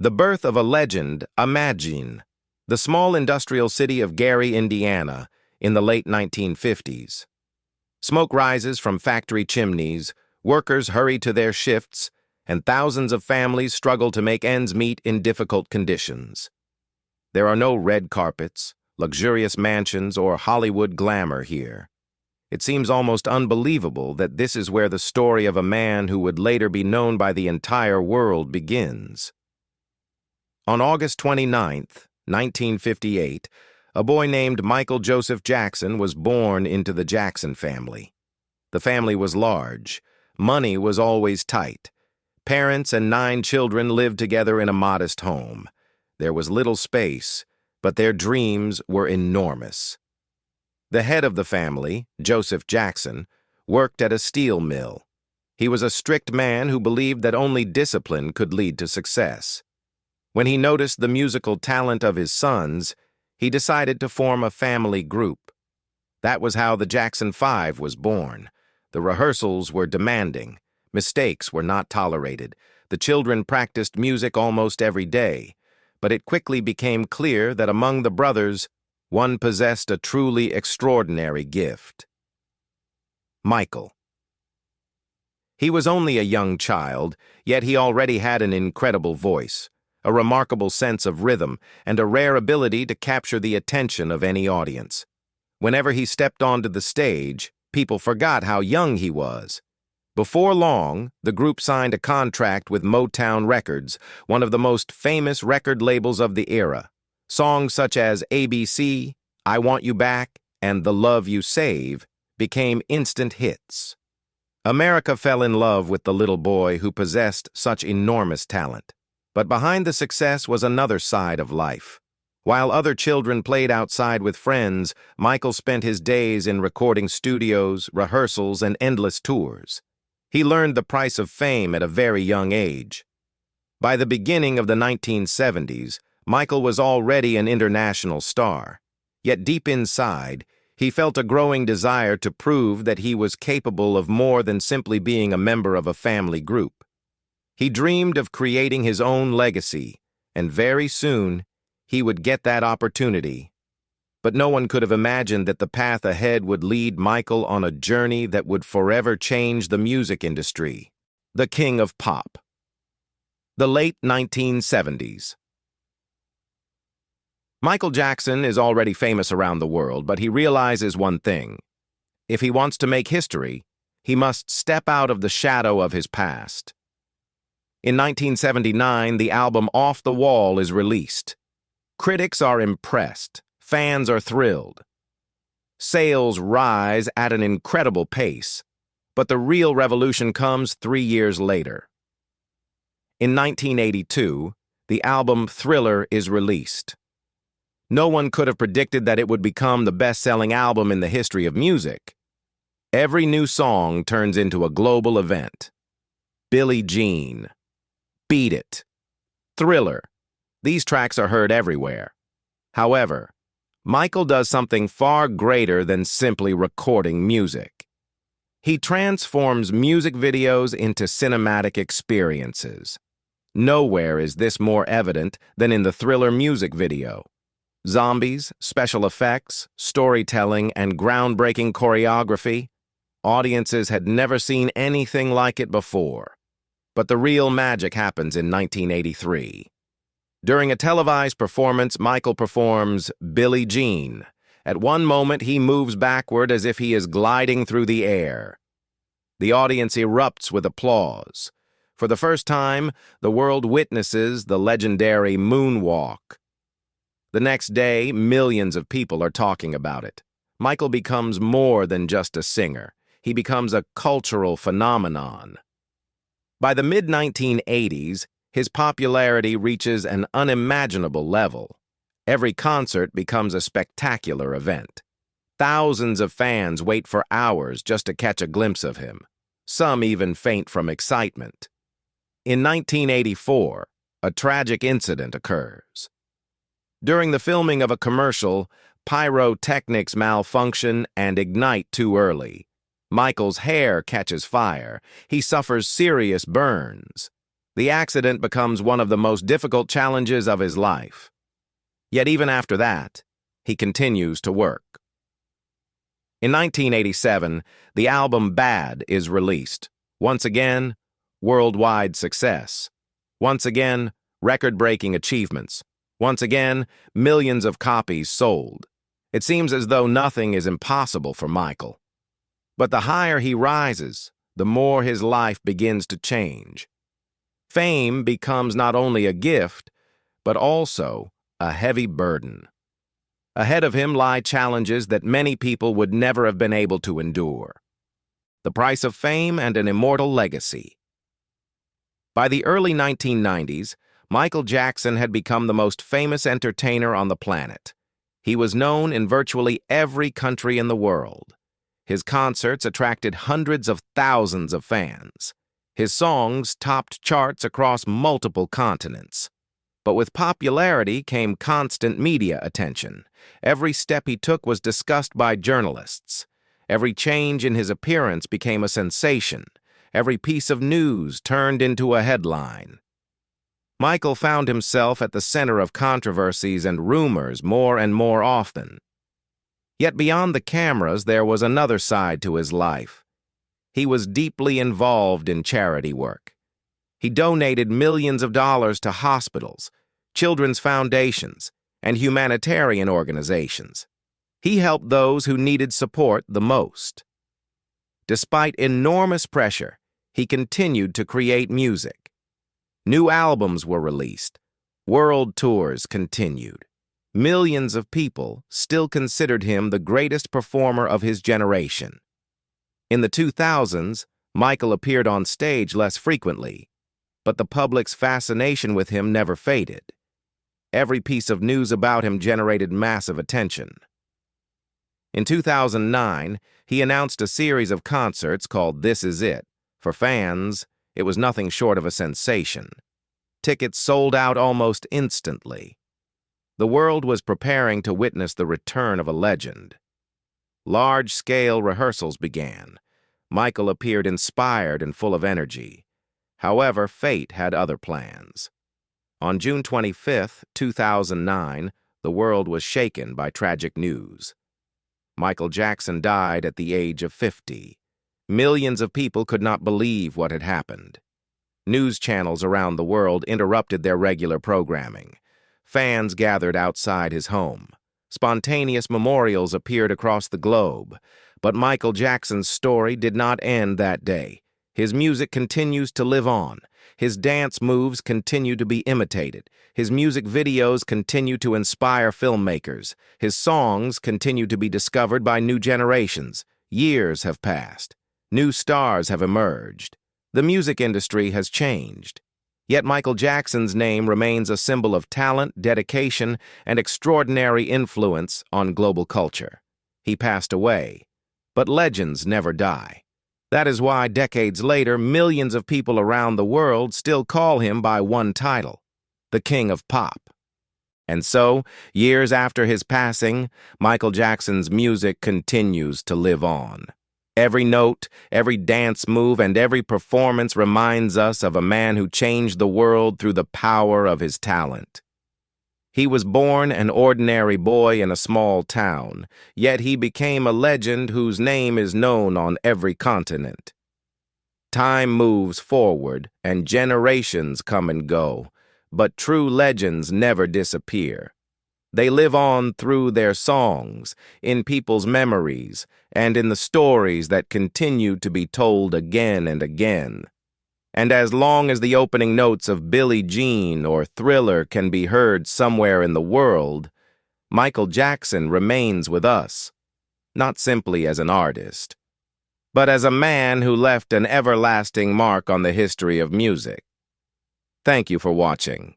The birth of a legend, Imagine, the small industrial city of Gary, Indiana, in the late 1950s. Smoke rises from factory chimneys, workers hurry to their shifts, and thousands of families struggle to make ends meet in difficult conditions. There are no red carpets, luxurious mansions, or Hollywood glamour here. It seems almost unbelievable that this is where the story of a man who would later be known by the entire world begins. On August 29, 1958, a boy named Michael Joseph Jackson was born into the Jackson family. The family was large. Money was always tight. Parents and 9 children lived together in a modest home. There was little space, but their dreams were enormous. The head of the family, Joseph Jackson, worked at a steel mill. He was a strict man who believed that only discipline could lead to success. When he noticed the musical talent of his sons, he decided to form a family group. That was how the Jackson 5 was born. The rehearsals were demanding. Mistakes were not tolerated. The children practiced music almost every day. But it quickly became clear that among the brothers, one possessed a truly extraordinary gift. Michael. He was only a young child, yet he already had an incredible voice, a remarkable sense of rhythm, and a rare ability to capture the attention of any audience. Whenever he stepped onto the stage, people forgot how young he was. Before long, the group signed a contract with Motown Records, one of the most famous record labels of the era. Songs such as ABC, I Want You Back, and The Love You Save became instant hits. America fell in love with the little boy who possessed such enormous talent. But behind the success was another side of life. While other children played outside with friends, Michael spent his days in recording studios, rehearsals, and endless tours. He learned the price of fame at a very young age. By the beginning of the 1970s, Michael was already an international star. Yet deep inside, he felt a growing desire to prove that he was capable of more than simply being a member of a family group. He dreamed of creating his own legacy, and very soon, he would get that opportunity. But no one could have imagined that the path ahead would lead Michael on a journey that would forever change the music industry. The King of Pop. The late 1970s. Michael Jackson is already famous around the world, but he realizes one thing. If he wants to make history, he must step out of the shadow of his past. In 1979, the album Off the Wall is released. Critics are impressed. Fans are thrilled. Sales rise at an incredible pace, but the real revolution comes 3 years later. In 1982, the album Thriller is released. No one could have predicted that it would become the best-selling album in the history of music. Every new song turns into a global event. Billie Jean, Beat It, Thriller. These tracks are heard everywhere. However, Michael does something far greater than simply recording music. He transforms music videos into cinematic experiences. Nowhere is this more evident than in the Thriller music video. Zombies, special effects, storytelling, and groundbreaking choreography. Audiences had never seen anything like it before. But the real magic happens in 1983. During a televised performance, Michael performs Billie Jean. At one moment, he moves backward as if he is gliding through the air. The audience erupts with applause. For the first time, the world witnesses the legendary Moonwalk. The next day, millions of people are talking about it. Michael becomes more than just a singer. He becomes a cultural phenomenon. By the mid-1980s, his popularity reaches an unimaginable level. Every concert becomes a spectacular event. Thousands of fans wait for hours just to catch a glimpse of him. Some even faint from excitement. In 1984, a tragic incident occurs. During the filming of a commercial, pyrotechnics malfunction and ignite too early. Michael's hair catches fire. He suffers serious burns. The accident becomes one of the most difficult challenges of his life. Yet even after that, he continues to work. In 1987, the album Bad is released. Once again, worldwide success. Once again, record-breaking achievements. Once again, millions of copies sold. It seems as though nothing is impossible for Michael. But the higher he rises, the more his life begins to change. Fame becomes not only a gift, but also a heavy burden. Ahead of him lie challenges that many people would never have been able to endure. The price of fame and an immortal legacy. By the early 1990s, Michael Jackson had become the most famous entertainer on the planet. He was known in virtually every country in the world. His concerts attracted hundreds of thousands of fans. His songs topped charts across multiple continents. But with popularity came constant media attention. Every step he took was discussed by journalists. Every change in his appearance became a sensation. Every piece of news turned into a headline. Michael found himself at the center of controversies and rumors more and more often. Yet beyond the cameras, there was another side to his life. He was deeply involved in charity work. He donated millions of dollars to hospitals, children's foundations, and humanitarian organizations. He helped those who needed support the most. Despite enormous pressure, he continued to create music. New albums were released. World tours continued. Millions of people still considered him the greatest performer of his generation. In the 2000s, Michael appeared on stage less frequently, but the public's fascination with him never faded. Every piece of news about him generated massive attention. In 2009, he announced a series of concerts called This Is It. For fans, it was nothing short of a sensation. Tickets sold out almost instantly. The world was preparing to witness the return of a legend. Large-scale rehearsals began. Michael appeared inspired and full of energy. However, fate had other plans. On June 25, 2009, the world was shaken by tragic news. Michael Jackson died at the age of 50. Millions of people could not believe what had happened. News channels around the world interrupted their regular programming. Fans gathered outside his home. Spontaneous memorials appeared across the globe. But Michael Jackson's story did not end that day. His music continues to live on. His dance moves continue to be imitated. His music videos continue to inspire filmmakers. His songs continue to be discovered by new generations. Years have passed. New stars have emerged. The music industry has changed. Yet Michael Jackson's name remains a symbol of talent, dedication, and extraordinary influence on global culture. He passed away, but legends never die. That is why decades later, millions of people around the world still call him by one title, the King of Pop. And so, years after his passing, Michael Jackson's music continues to live on. Every note, every dance move, and every performance reminds us of a man who changed the world through the power of his talent. He was born an ordinary boy in a small town, yet he became a legend whose name is known on every continent. Time moves forward, and generations come and go, but true legends never disappear. They live on through their songs, in people's memories, and in the stories that continue to be told again and again. And as long as the opening notes of Billie Jean or Thriller can be heard somewhere in the world, Michael Jackson remains with us, not simply as an artist, but as a man who left an everlasting mark on the history of music. Thank you for watching.